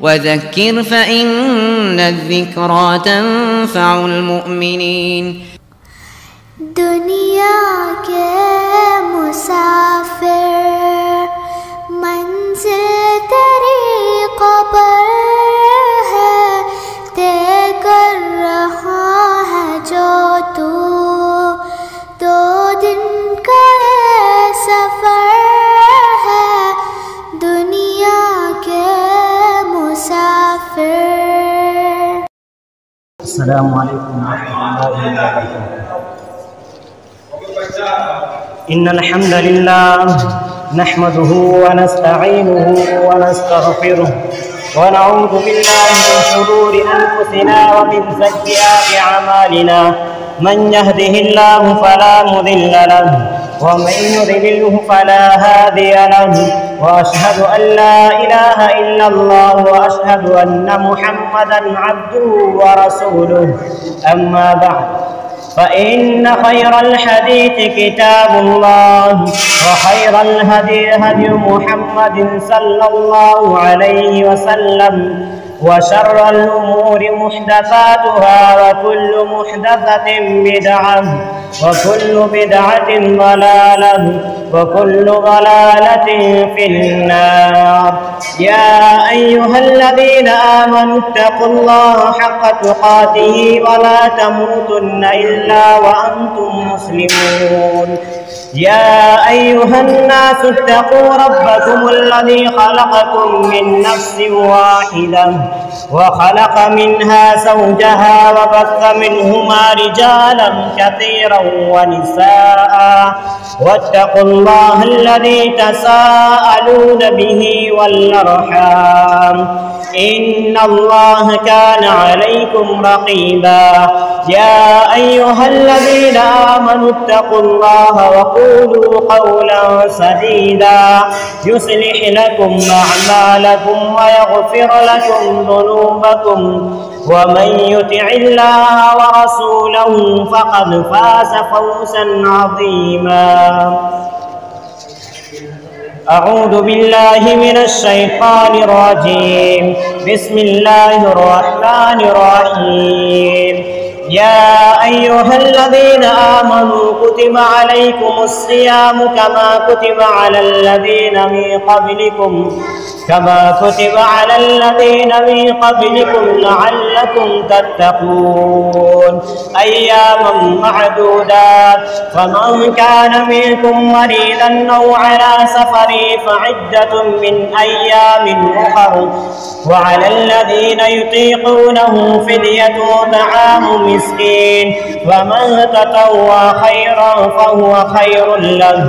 وذكر فإن الذكرى تنفع المؤمنين दुनिया के मुसाफिर मंजिल तेरी कब्र है, तय कर रहा है जो तू दो दिन का सफर है, दुनिया के मुसाफिर। अस्सलामु अलैकुम वरहमतुल्लाहि वबरकातुहू। इन्नल हम्दुलिल्लाह नहमदुहु व नस्तईनुहु व नस्तगफिरुह व नऊज़ु बिल्लाहि मिन शुरूरि अनफुसिना व मिन सय्यिआति अमालिना। मन यहदिहिल्लाहु फला मुदिल्ल लहु व मन युद्लिल्हु फला हादिय लहु व अशहदु अन ला इलाहा इल्लल्लाह व अशहदु अन्न मुहम्मदन अब्दुहु व रसूलुहु। अम्मा बअद फ़इन्न खैरल हदीस किताबुल्लाह व खैरल हदी हदी मुहम्मदिन सल्लल्लाहु अलैहि वसल्लम व शर्रल उमूरि मुहदसातुहा व कुल्लु मुहदसतिन बिदअह व कुल्लु बिदअतिन ज़लालह व कुल्लु ज़लालतिन फिन्नार। या अय्युहल्लज़ीना आमनु इत्तक़ुल्लाहा हक़्क़ तुक़ातिही व ला तमूतुन्न इल्ला व अंतुम मुस्लिमून। या अय्युहन्नासु इत्तक़ू रब्बकुमुल्लज़ी खलक़कुम मिन नफ्सिन वाहिदह व खलक़ मिन्हा ज़ौजहा व बस्स मिन्हुमा रिजालन कसीरन व निसाअ वत्तक़ुल्लाहा अल्लज़ी तसाअलून बिही वल अर्हाम इन्नल्लाहा काना अलैकुम रक़ीबा। या अय्युहल्लज़ीना आमनु इत्तक़ुल्लाहा व क़ूलू क़ौलन सदीदा युस्लिह लकुम अअमालकुम व यग़फिर लकुम ज़ुनूबकुम व मन युतिइल्लाहा व रसूलहु फ़क़द फ़ाज़ फ़ौज़न अज़ीमा। अऊज़ु बिल्लाहि मिनश शैतानिर रजीम। बिस्मिल्लाहिर रहमानिर रहीम। या अय्युहल्लज़ीना आमनू कुतिबा अलैकुमुस्सियामु कमा कुतिबा अलल्लज़ीना मिन क़ब्लिकुम लअल्लकुम तत्तक़ून। अय्यामन मअदूदात फमन कान मिनकुम मरीदन औ अला सफरिन फ़इद्दतुम मिन अय्यामिन उख़र व अलल्लज़ीना युतीक़ूनहु फ़िद्यतुन तआमु मिस्कीन वमन ततव्वा खैरन फहुव खैरुल लहु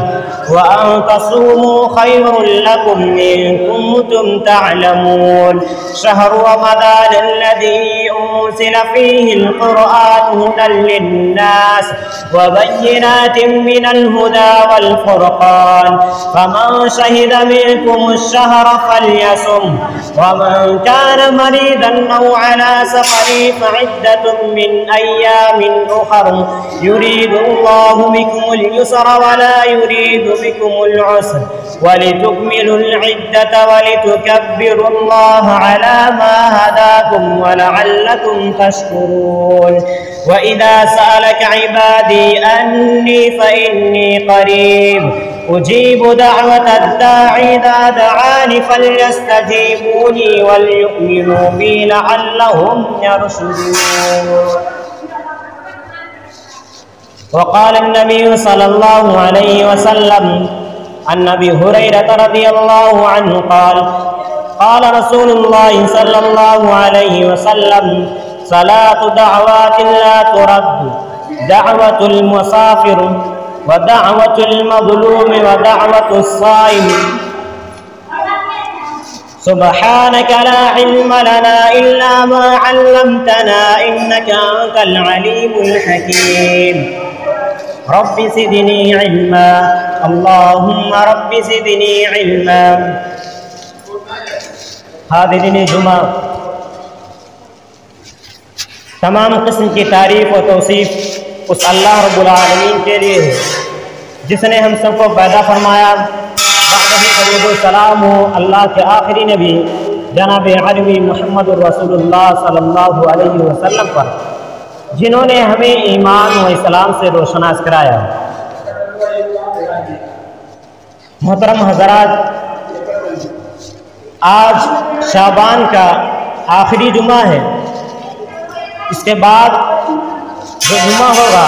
व अन तसूमू खैरुल लकुम इन कुंतुम तअलमून। शहरु रमज़ान अल्लज़ी उन्ज़िल फ़ीहिल क़ुरआन हुदल लिन्नास व बय्यिनातिन मिनल हुदा वल फ़ुरक़ान फ़मन शहिद मिनकुमुश शहर फ़ल्यसुम व मन कान मरीदन औ अला सफ़रिन फ़इद्दतुम मिन अय्यामिन उख़र युरीदुल्लाहु बिकुमुल युस्रा व ला युरीदु बिकुमुल उस्र वलितुकमिलुल इद्दता वलितुकब्बिरुल्लाहा अला मा हदाकुम व लअल्लकुम तशकुरून। व इज़ा सअलका इबादी अन्नी फ़इन्नी क़रीब उजीबु दअवतद दा'i इज़ा दअानी फ़ल्यस्तजीबूनी वलयु'मिनू बी लअल्लहुम यरशुदून। वक़ाल अन्नबी सल्लल्लाहु अलैहि वसल्लम अन अबी हुरैरा रज़ियल्लाहु अन्हु क़ाल क़ाल रसूलुल्लाह सल्लल्लाहु अलैहि वसल्लम सलातु दअवातिन ला तुरद्दु दअवतुल मुसाफिर व दअवतुल मज़लूम व दअवतुस साइम सुब्हानक ला इल्म लना इल्ला मा अल्लमतना इन्नका अंतल अलीमुल हकीम। रब्बि ज़िदनी इल्मा अल्लाहुम्मा रब्बि ज़िदनी इल्मा। हाज़िरीन जुमा, तमाम किस्म की तारीफ़ और तौसीफ़ उस अल्लाह रब्बुल आलमीन के लिए है जिसने हम सबको पैदा फरमाया। सलाम हो अल्लाह के आखिरी नबी जनाब अरबी मोहम्मद रसूलुल्लाह सल्लल्लाहु अलैहि वसल्लम पर, जिन्होंने हमें ईमान व इस्लाम से रोशनास कराया। मोहतरम हज़रात, आज शाबान का आखिरी जुमा है। इसके बाद जो जुमा होगा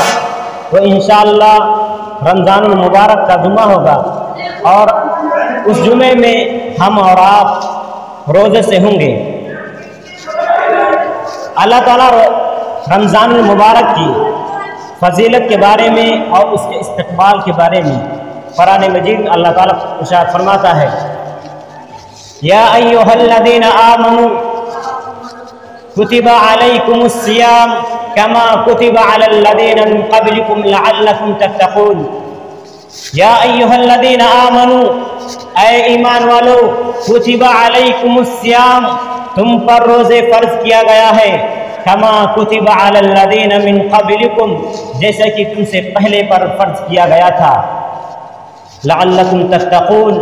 वो इंशाअल्लाह रमज़ानुल मुबारक का जुमा होगा, और उस जुमे में हम और आप रोज़े से होंगे। अल्लाह ताला रमज़ानुल मुबारक की फजीलत के बारे में और उसके इस्तक़बाल के बारे में कुरान मजीद अल्लाह ताला इरशाद फरमाता है, या अय्युहल्लज़ीना आमनू कुतिबा अलैकुमुस्सियाम कमा कुतिबा अलल्लज़ीना मिन क़ब्लिकुम लअल्लकुम तत्तक़ून। या अय्युहल्लज़ीना आमनू, ऐ ईमान वालो, कुतिबा अलैकुमुस्सियाम, तुम पर रोज़े फ़र्ज़ किया गया है, कमा कुतिबा अलल्लज़ीना मिन क़ब्लिकुम, जैसे कि तुमसे पहले पर फ़र्ज़ किया गया था, लअल्लकुम तत्तक़ून,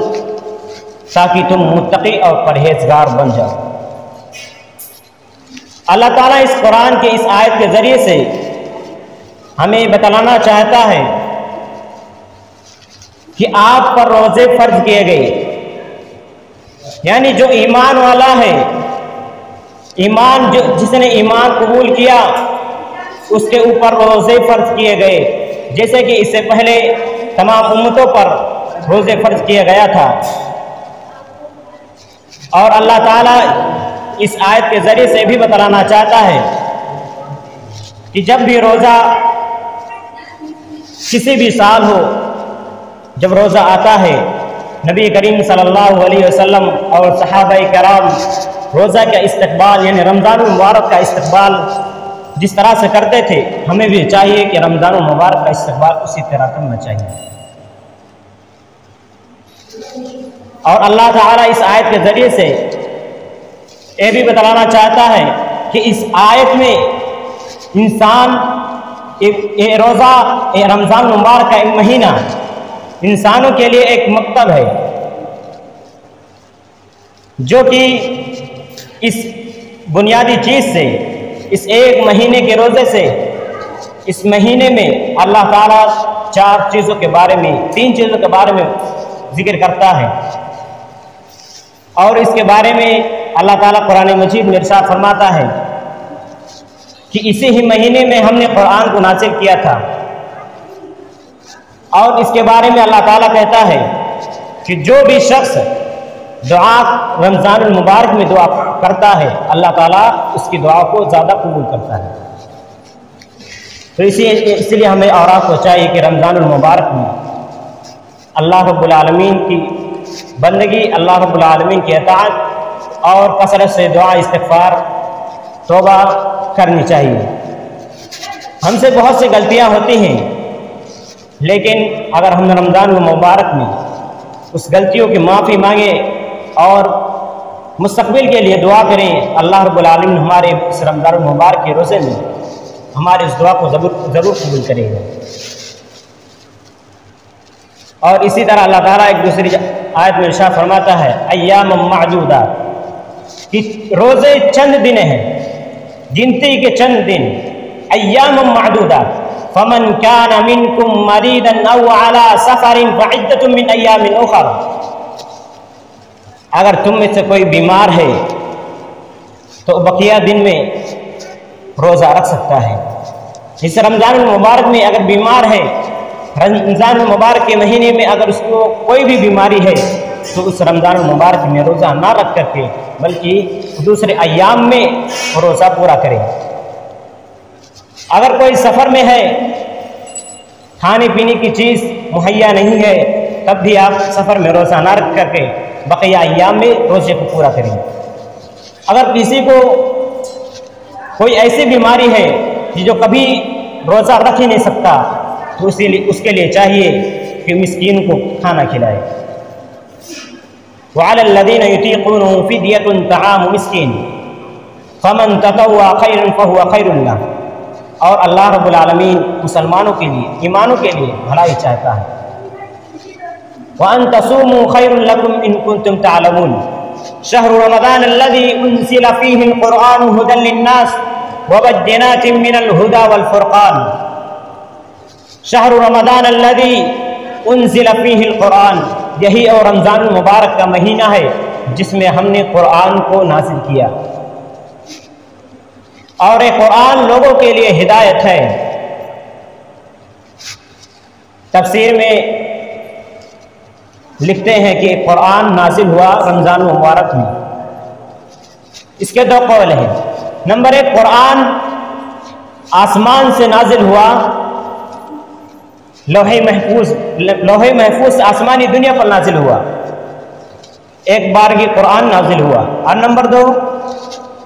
ताकि तुम मुत्तक़ी और परहेज़गार बन जाओ। अल्लाह ताला इस कुरान के इस आयत के ज़रिए से हमें बतलाना चाहता है कि आप पर रोज़े फ़र्ज़ किए गए, यानी जो ईमान वाला है, जिसने ईमान कबूल किया, उसके ऊपर रोज़े फ़र्ज़ किए गए, जैसे कि इससे पहले तमाम उम्मतों पर रोज़े फ़र्ज़ किया गया था। और अल्लाह ताला इस आयत के ज़रिए से भी बतलाना चाहता है कि जब भी रोज़ा किसी भी साल हो, जब रोज़ा आता है, नबी करीम सल्लल्लाहु अलैहि वसल्लम और सहाबाए किराम रोज़ा का इस्तक़बाल यानी रमज़ानुल मुबारक का इस्तक़बाल जिस तरह से करते थे, हमें भी चाहिए कि रमज़ानुल मुबारक का इस्तक़बाल उसी तरह करना चाहिए। और अल्लाह ताला इस आयत के ज़रिए से ये भी बतलाना चाहता है कि इस आयत में इंसान ये रोज़ा, ये रमज़ान मुबारक का एक महीना इंसानों के लिए एक मकतब है, जो कि इस बुनियादी चीज़ से, इस एक महीने के रोज़े से, इस महीने में अल्लाह ताला तीन चीज़ों के बारे में जिक्र करता है। और इसके बारे में अल्लाह ताला कुरान मजीद में इरशाद फरमाता है कि इसी ही महीने में हमने कुरान को नाज़िल किया था। और इसके बारे में अल्लाह ताला कहता है कि जो भी शख्स दुआ रमज़ानुल मुबारक में दुआ करता है, अल्लाह ताला उसकी दुआ को ज़्यादा कबूल करता है। तो इसलिए हमें और आपको चाहिए कि रमज़ानुल मुबारक में अल्लाह रब्बुल आलमीन की बंदगी, अल्लाह रब्बुल आलमीन की अताअत और कसरत से दुआ, इस्तिग़फ़ार, तौबा करनी चाहिए। हमसे बहुत सी गलतियां होती हैं, लेकिन अगर हम रमज़ान मुबारक में उस गलतियों की माफ़ी मांगे और मुस्तक़बिल के लिए दुआ करें, अल्लाह रब्बुल आलमीन हमारे इस रमज़ान मुबारक के रोज़े में हमारे इस दुआ को ज़रूर कबूल करेगा। और इसी तरह अल्लाह ताला एक दूसरी आयत में इरशाद फरमाता है, अय्याम मअदूदा, कि रोज़े चंद दिन हैं, गिनती के चंद दिन। अय्याम मअदूदा, फमन कान मिनकुम मरीदन औ अला सफरिन फइद्दतुम मिन अय्यामिन उखर, अगर तुम में से कोई बीमार है तो बकिया दिन में रोज़ा रख सकता है। इस रमज़ान मुबारक में अगर बीमार है, रमज़ान मुबारक के महीने में अगर उसको कोई भी बीमारी है, तो उस रमज़ान मुबारक में रोज़ा ना रख करके बल्कि दूसरे अय्याम में रोज़ा पूरा करें। अगर कोई सफ़र में है, खाने पीने की चीज़ मुहैया नहीं है, तब भी आप सफ़र में रोज़ा ना रख करके बकिया अय्याम में रोज़े को पूरा करें। अगर किसी को कोई ऐसी बीमारी है कि जो कभी रोज़ा रख ही नहीं सकता, तो उसके लिए चाहिए कि मिस्कीन को खाना खिलाए। वअलल्लज़ीना युतीक़ूनहु फ़िद्यतुन तआमु मिस्कीन फ़मन ततव्वा खैरन फ़हुवा खैरुन लह। और अल्लाह रब्बुल आलमीन मुसलमानों के लिए, ईमानों के लिए भलाई चाहता है। व अन तसूमू खैरुन लकुम इन कुंतुम तअलमून, शहरु रमज़ान अल्लज़ी उन्ज़िला फ़ीहिल क़ुरआन हुदल लिन्नास व बय्यिनातिन मिनल हुदा वल फ़ुरक़ान। शहरु रमज़ान अल्लज़ी उन्ज़िला फ़ीहिल क़ुरआन, यही और रमज़ान मुबारक का महीना है जिसमें हमने कुरान को नाज़िल किया, और ये कुरान लोगों के लिए हिदायत है। तफसीर में लिखते हैं कि कुरान नाजिल हुआ रमज़ान मुबारक में। इसके दो कौल हैं। नंबर एक, कुरान आसमान से नाजिल हुआ, लोहे महफूज आसमानी दुनिया पर नाजिल हुआ, एक बार की कुरान नाजिल हुआ। और नंबर दो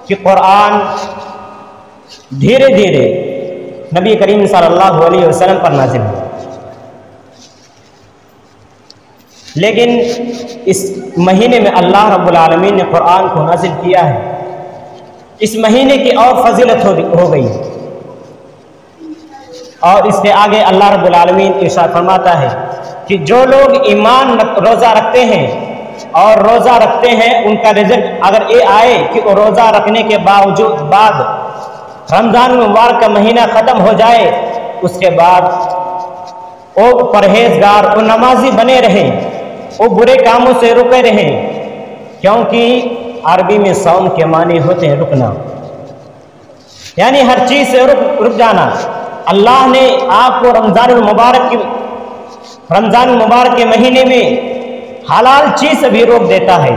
कि कुरान धीरे धीरे नबी करीम सल्लल्लाहु अलैहि वसल्लम पर नाजिल हुआ। लेकिन इस महीने में अल्लाह रब्बुल आलमीन ने कुरान को नाजिल किया है। इस महीने की और फजीलत हो गई। और इसके आगे अल्लाह रब्बुल आलमीन इरशाद फरमाता है कि जो लोग ईमान रोज़ा रखते हैं और रोज़ा रखते हैं, उनका रिजल्ट अगर ये आए कि वो रोज़ा रखने के बाद रमज़ान मुबारक का महीना ख़त्म हो जाए, उसके बाद वो परहेजगार, वो नमाजी बने रहें, वो बुरे कामों से रुके रहें, क्योंकि अरबी में सौम के माने होते हैं रुकना, यानी हर चीज़ से रुक जाना। अल्लाह ने आपको रमज़ान मुबारक के महीने में हलाल चीज़ से भी रोक देता है।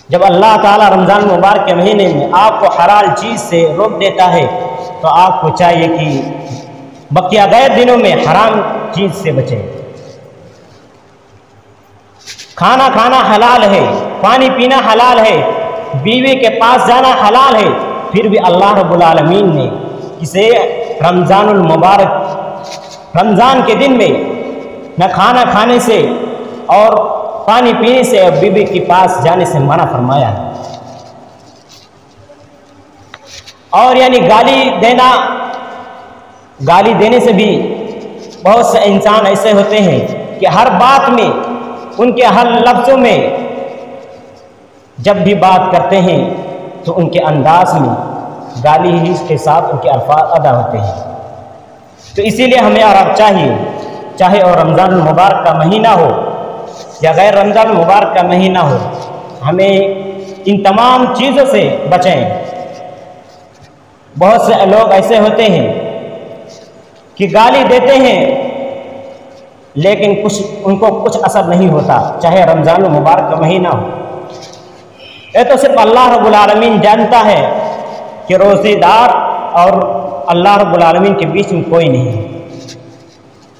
जब अल्लाह ताला रमज़ान मुबारक के महीने में आपको हलाल चीज़ से रोक देता है, तो आपको चाहिए कि बकिया गैर दिनों में हराम चीज़ से बचें। खाना खाना हलाल है, पानी पीना हलाल है, बीवी के पास जाना हलाल है, फिर भी अल्लाह रब्बुल आलमीन ने इसे रमज़ानुल मुबारक, रमज़ान के दिन में न खाना खाने से और पानी पीने से और बीवी के पास जाने से मना फरमाया है। और यानी गाली देने से भी बहुत से इंसान ऐसे होते हैं कि हर बात में, उनके हर लफ्ज़ों में जब भी बात करते हैं तो उनके अंदाज में गाली ही के साथ उनके अल्फाज अदा होते हैं। तो इसीलिए हमें और अब चाहिए, चाहे और रमज़ान मुबारक का महीना हो या गैर रमज़ान मुबारक का महीना हो, हमें इन तमाम चीज़ों से बचें। बहुत से लोग ऐसे होते हैं कि गाली देते हैं लेकिन उनको कुछ असर नहीं होता, चाहे रमज़ान मुबारक का महीना हो। ये तो सिर्फ अल्लाह रब्बुल आलमीन जानता है कि रोज़ेदार और अल्लाह रब्बुल आलमीन के बीच में कोई नहीं है,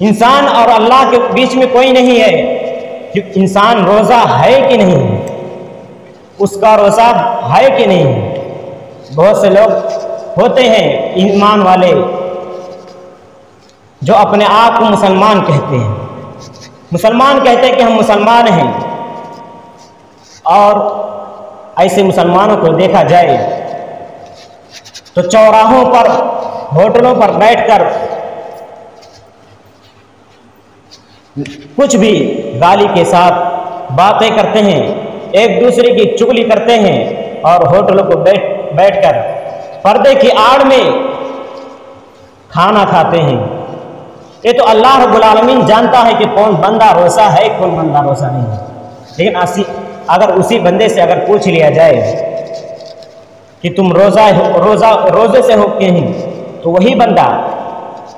इंसान और अल्लाह के बीच में कोई नहीं है कि इंसान रोज़ा है कि नहीं है, उसका रोज़ा है कि नहीं है। बहुत से लोग होते हैं ईमान वाले जो अपने आप को मुसलमान कहते हैं, मुसलमान कहते हैं कि हम मुसलमान हैं, और ऐसे मुसलमानों को देखा जाए तो चौराहों पर, होटलों पर बैठकर कुछ भी गाली के साथ बातें करते हैं, एक दूसरे की चुगली करते हैं, और होटलों को बैठकर पर्दे की आड़ में खाना खाते हैं। ये तो अल्लाह रब्बुल आलमीन जानता है कि कौन बंदा रोज़ा है, कौन बंदा रोज़ा नहीं है। लेकिन अगर उसी बंदे से अगर पूछ लिया जाए कि तुम रोज़े से हो कि नहीं, तो वही बंदा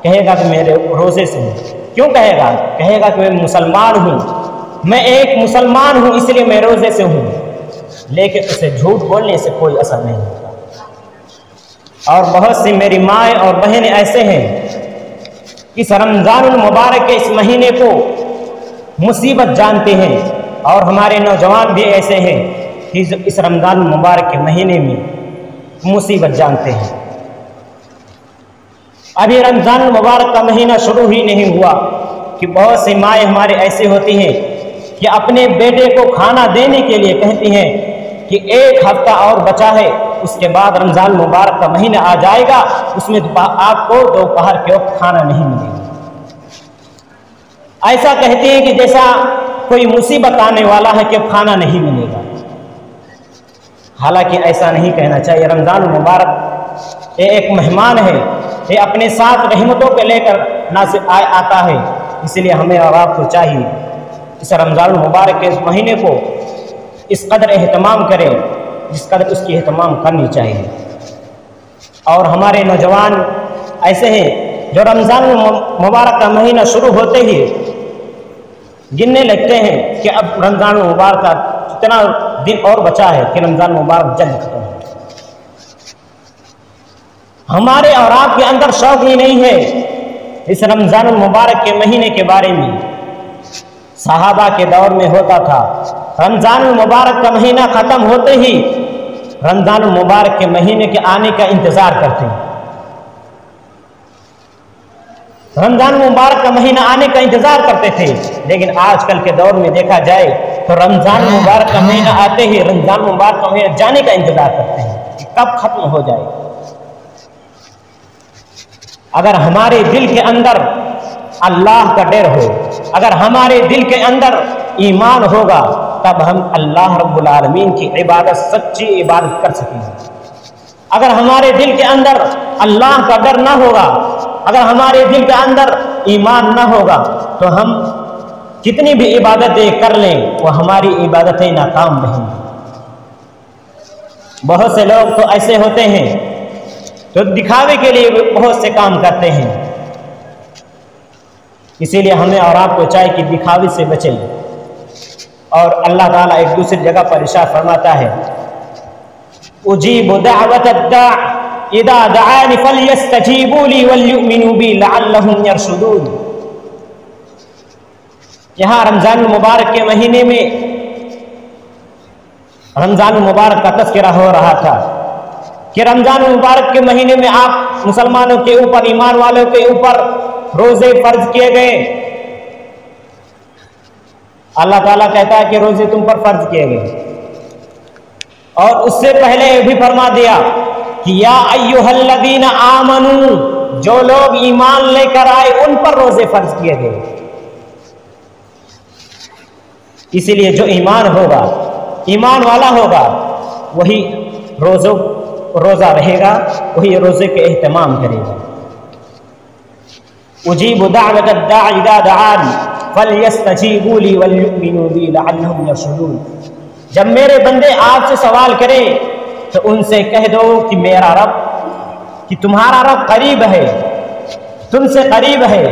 कहेगा कि मेरे रोज़े से हूँ। क्यों कहेगा? कहेगा कि मैं मुसलमान हूँ, मैं एक मुसलमान हूँ, इसलिए मैं रोज़े से हूँ। लेकिन उसे झूठ बोलने से कोई असर नहीं होता। और बहुत सी मेरी माएँ और बहनें ऐसे हैं, इस रमज़ानुल मुबारक के इस महीने को मुसीबत जानते हैं, और हमारे नौजवान भी ऐसे हैं कि इस रमज़ान मुबारक के महीने में मुसीबत जानते हैं। अभी रमज़ान मुबारक का महीना शुरू ही नहीं हुआ कि बहुत सी माएँ हमारे ऐसी होती हैं कि अपने बेटे को खाना देने के लिए कहती हैं कि 1 हफ्ता और बचा है, उसके बाद रमज़ान मुबारक का महीना आ जाएगा, उसमें आपको दोपहर के वक्त खाना नहीं मिलेगा। ऐसा कहती हैं कि जैसा कोई मुसीबत आने वाला है कि अब खाना नहीं मिलेगा। हालांकि ऐसा नहीं कहना चाहिए। रमज़ान मुबारक ये एक मेहमान है, ये अपने साथ रहमतों को लेकर ना से आता है। इसलिए हमें और आपको चाहिए इस रमज़ान मुबारक के इस महीने को इस कदर एहतमाम करें जिस कदर उसकी एहतमाम करनी चाहिए। और हमारे नौजवान ऐसे हैं जो रमज़ान मुबारक का महीना शुरू होते ही गिनने लगते हैं कि अब रमज़ान मुबारक का कितना दिन और बचा है कि रमज़ान मुबारक जल्द खत्म हो। हमारे और आपके अंदर शौक ही नहीं है इस रमज़ान मुबारक के महीने के बारे में। सहाबा के दौर में होता था, रमज़ान मुबारक का महीना ख़त्म होते ही रमज़ान मुबारक के महीने के आने का इंतज़ार करते हैं। रमज़ान मुबारक का महीना आने का इंतज़ार करते थे। लेकिन आजकल के दौर में देखा जाए तो रमज़ान मुबारक का महीना आते ही रमज़ान मुबारक का महीना जाने का इंतज़ार करते हैं कि कब ख़त्म हो जाए। अगर हमारे दिल के अंदर अल्लाह का डर हो, अगर हमारे दिल के अंदर ईमान होगा, तब हम अल्लाह रब्बुल आलमीन की इबादत, सच्ची इबादत कर सकेंगे। अगर हमारे दिल के अंदर अल्लाह का डर ना होगा, अगर हमारे दिल के अंदर ईमान ना होगा, तो हम कितनी भी इबादतें कर लें वो हमारी इबादतें नाकाम रहेंगी। बहुत से लोग तो ऐसे होते हैं तो दिखावे के लिए बहुत से काम करते हैं। इसीलिए हमें और आपको चाहिए कि दिखावे से बचें। और अल्लाह ताला एक दूसरी जगह पर इरशाद फरमाता है, उजीबु दअवत अद्दाअ इदा दआनी फलयस्तजीबू ली वलयुमिनू बी लअल्लहुम यरशुदून। यहाँ रमज़ान मुबारक के महीने में रमज़ान मुबारक का तज़किरा हो रहा था कि रमज़ान मुबारक के महीने में आप मुसलमानों के ऊपर, ईमान वालों के ऊपर रोज़े फर्ज किए गए। अल्लाह ताला कहता है कि रोज़े तुम पर फर्ज किए गए। और उससे पहले ये भी फरमा दिया कि या अय्युहल्लज़ीना आमनू, जो लोग ईमान लेकर आए उन पर रोज़े फर्ज किए गए। इसीलिए जो ईमान होगा, ईमान वाला होगा, वही रोज़ा रहेगा, वही रोज़े के एहतमाम करेगा। उजीबु दअवत अद्दाअ इज़ा दआनी फलयस्तजीबू ली वलयुमिनू बी लअल्लहुम यरशुदून। जब मेरे बंदे आपसे सवाल करें तो उनसे कह दो कि मेरा रब, कि तुम्हारा रब करीब है, तुमसे करीब है।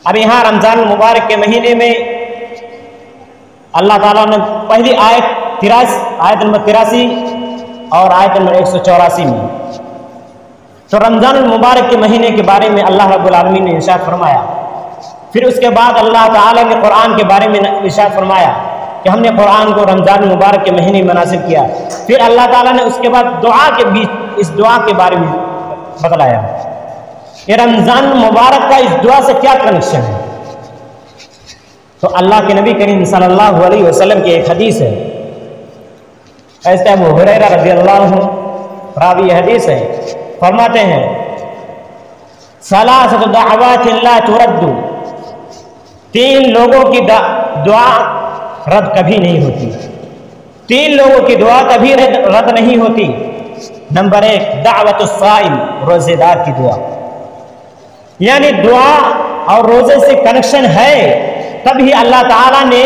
अब यहाँ रमज़ान मुबारक के महीने में अल्लाह ताला ने पहली आयत नंबर 83 और आयत नंबर 184 में तो रमज़ान मुबारक के महीने के बारे में अल्लाह रब्बुल आलमीन ने इरशाद फरमाया। फिर उसके बाद अल्लाह ताला ने कुरान के बारे में इरशाद फरमाया कि हमने कुरान को रमज़ान मुबारक के महीने में नाज़िल किया। फिर अल्लाह ताला ने उसके बाद दुआ के बीच इस दुआ के बारे में बतलाया कि रमज़ान मुबारक का इस दुआ से क्या कनेक्शन है। तो अल्लाह के नबी करीम सल्लल्लाहु अलैहि वसल्लम की एक हदीस है, ऐसे अबू हुरैरा रज़ियल्लाहु अन्हु रावी हदीस है, फरमाते हैं सलासतु दअवातिन ला तुरद्दु, 3 लोगों की दुआ रद्द कभी नहीं होती। 3 लोगों की दुआ कभी रद्द नहीं होती। नंबर 1 दावतुस साइम, रोजेदार की दुआ। यानी दुआ और रोजे से कनेक्शन है, तभी अल्लाह ताला ने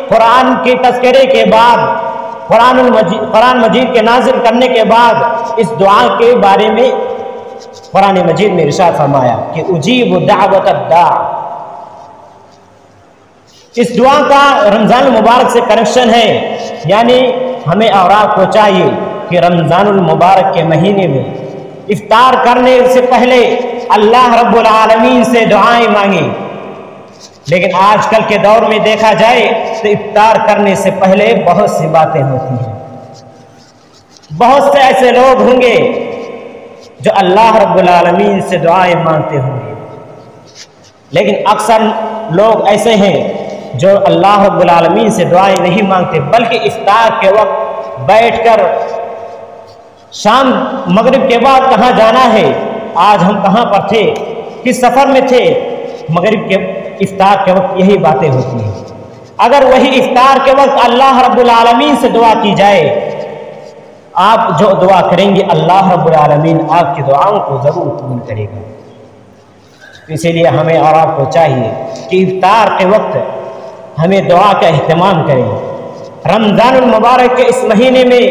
कुरान के तज़किरे के बाद, कुरान मजीद के नाज़िल करने के बाद इस दुआ के बारे में कुरान मजीद में इरशाद फरमाया कि उजीबु दअवत अद्दाअ। इस दुआ का रमज़ान मुबारक से कनेक्शन है। यानी हमें और आपको चाहिए कि रमज़ान मुबारक के महीने में इफ्तार करने से पहले अल्लाह रब्बुल आलमीन से दुआएं मांगे। लेकिन आजकल के दौर में देखा जाए तो इफ्तार करने से पहले बहुत सी बातें होती हैं। बहुत से ऐसे लोग होंगे जो अल्लाह रब्बुल आलमीन से दुआएं मांगते होंगे, लेकिन अक्सर लोग ऐसे हैं जो अल्लाह रब्बुल आलमीन से दुआएं नहीं मांगते, बल्कि इफ्तार के वक्त बैठकर शाम मगरिब के बाद कहाँ जाना है, आज हम कहाँ पर थे, किस सफ़र में थे, मगरिब के افطار کے وقت یہی باتیں ہوتی ہیں۔ اگر وہی افطار کے وقت اللہ رب العالمین سے دعا کی جائے، آپ جو دعا کریں گے اللہ رب العالمین آپ کی دعاؤں کو ضرور قبول کرے گا۔ اسی لیے ہمیں اور آپ کو چاہیے کہ افطار کے وقت ہمیں دعا کا اہتمام کریں، رمضان المبارک کے اس مہینے میں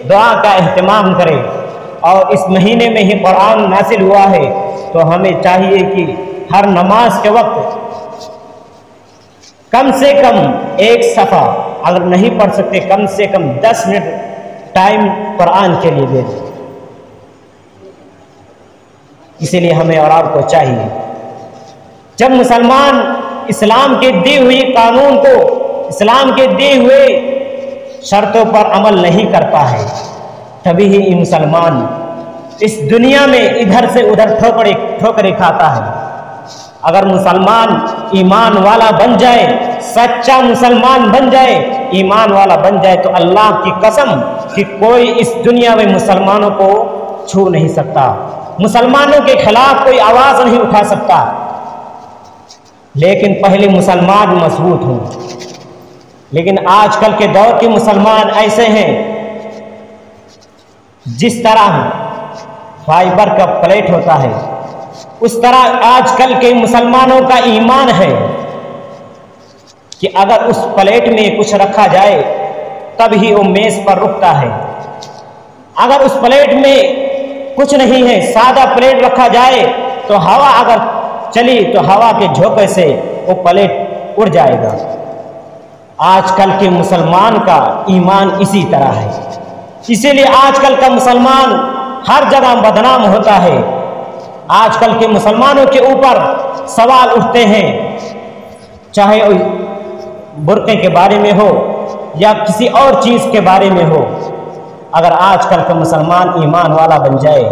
دعا کا اہتمام کریں، اور اس مہینے میں ہی قرآن نازل ہوا ہے تو ہمیں چاہیے کہ ہر نماز کے وقت کم سے کم ایک صفحہ، اگر نہیں پڑھ سکتے کم سے کم 10 منٹ ٹائم قرآن کے لیے دے دیں۔ اسی لیے ہمیں اور آپ کو چاہیے، جب مسلمان اسلام کے دی ہوئی قانون کو، اسلام کے دیے ہوئے شرطوں پر عمل نہیں کرتا ہے، تبھی ہی مسلمان اس دنیا میں ادھر سے ادھر ٹھوکریں کھاتا ہے۔ اگر مسلمان ایمان والا بن جائے، سچا مسلمان بن جائے، ایمان والا بن جائے، تو اللہ کی قسم کہ کوئی اس دنیا میں مسلمانوں کو چھو نہیں سکتا، مسلمانوں کے خلاف کوئی آواز نہیں اٹھا سکتا۔ لیکن پہلے مسلمان مضبوط ہوں، لیکن آج کل کے دور کے مسلمان ایسے ہیں جس طرح فائبر کا پلیٹ ہوتا ہے، اس طرح آج کل کے مسلمانوں کا ایمان ہے کہ اگر اس پلیٹ میں کچھ رکھا جائے تب ہی وہ میز پر رکتا ہے، اگر اس پلیٹ میں کچھ نہیں ہے، سادہ پلیٹ رکھا جائے تو ہوا اگر چلی تو ہوا کے جھونکے سے وہ پلیٹ اڑ جائے گا۔ آج کل کے مسلمان کا ایمان اسی طرح ہے، اسی لیے آج کل کا مسلمان ہر جگہ بدنام ہوتا ہے۔ آج کل کے مسلمانوں کے اوپر سوال اٹھتے ہیں، چاہے برقعے کے بارے میں ہو یا کسی اور چیز کے بارے میں ہو۔ اگر آج کل کا مسلمان ایمان والا بن جائے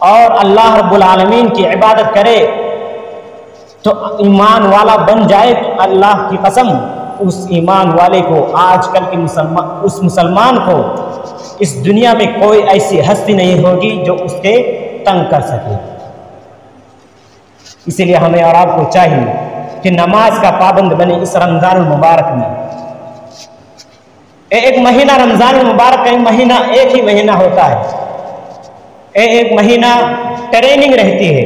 اور اللہ رب العالمین کی عبادت کرے تو ایمان والا بن جائے، تو اللہ کی قسم اس ایمان والے کو، آج کل کے اس مسلمان کو اس دنیا میں کوئی ایسی ہستی نہیں ہوگی جو اس کے تنگ کر سکے۔ اسی لیے ہمیں اور آپ کو چاہیے کہ نماز کا پابند بنے اس رمضان المبارک میں۔ ایک مہینہ رمضان المبارک کا مہینہ ایک ہی مہینہ ہوتا ہے، ایک مہینہ ٹریننگ رہتی ہے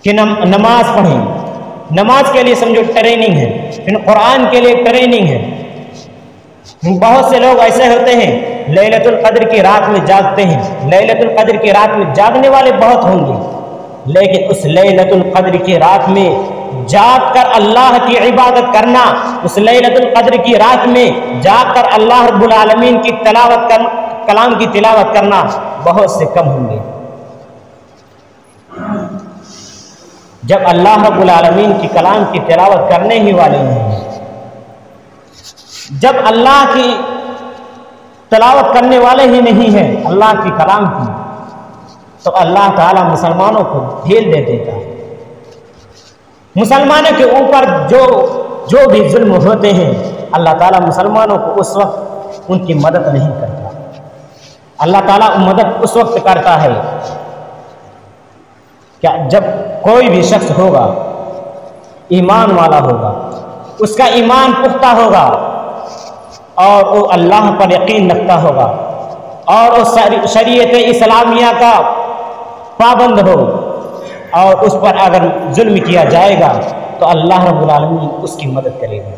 کہ نماز پڑھیں، نماز کے لیے سمجھو ٹریننگ ہے، پھر قرآن کے لیے ٹریننگ ہے۔ بہت سے لوگ ایسے ہوتے ہیں لیلۃ القدر کی رات میں جاگتے ہیں، لیلۃ القدر کی رات میں جاگنے والے بہت ہوں گے، لیکن اس لیلۃ القدر کی رات میں جاگ کر اللہ کی عبادت کرنا، اس لیلۃ القدر کی رات میں جاگ کر اللہ رب العالمین کی تلاوت کرنا، کلام کی تلاوت کرنا بہت سے کم ہوں گے۔ جب اللہ رب العالمین کی کلام کی تلاوت کرنے ہی والے ہیں، جب اللہ کی تلاوت کرنے والے ہی نہیں ہیں اللہ کی کلام کی، تو اللہ تعالیٰ مسلمانوں کو ڈھیل دے دیتا ہے۔ مسلمانوں کے اوپر جو بھی ظلم ہوتے ہیں، اللہ تعالیٰ مسلمانوں کو اس وقت ان کی مدد نہیں کرتا۔ اللہ تعالیٰ مدد اس وقت کرتا ہے کہ جب کوئی بھی شخص ہوگا، ایمان والا ہوگا، اس کا ایمان پختہ ہوگا اور وہ اللہ پر یقین رکھتا ہوگا اور وہ شریعت اسلامیہ کا پابند ہو، اور اس پر اگر ظلم کیا جائے گا تو اللہ رب العالمین اس کی مدد کرے گا۔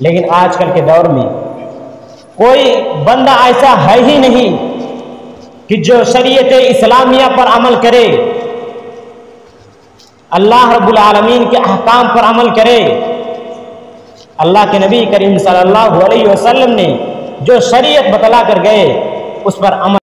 لیکن آج کل کے دور میں کوئی بندہ ایسا ہے ہی نہیں کہ جو شریعت اسلامیہ پر عمل کرے، اللہ رب العالمین کے احکام پر عمل کرے۔ اللہ کے نبی کریم صلی اللہ علیہ وسلم نے جو شریعت بتلا کر گئے اس پر عمل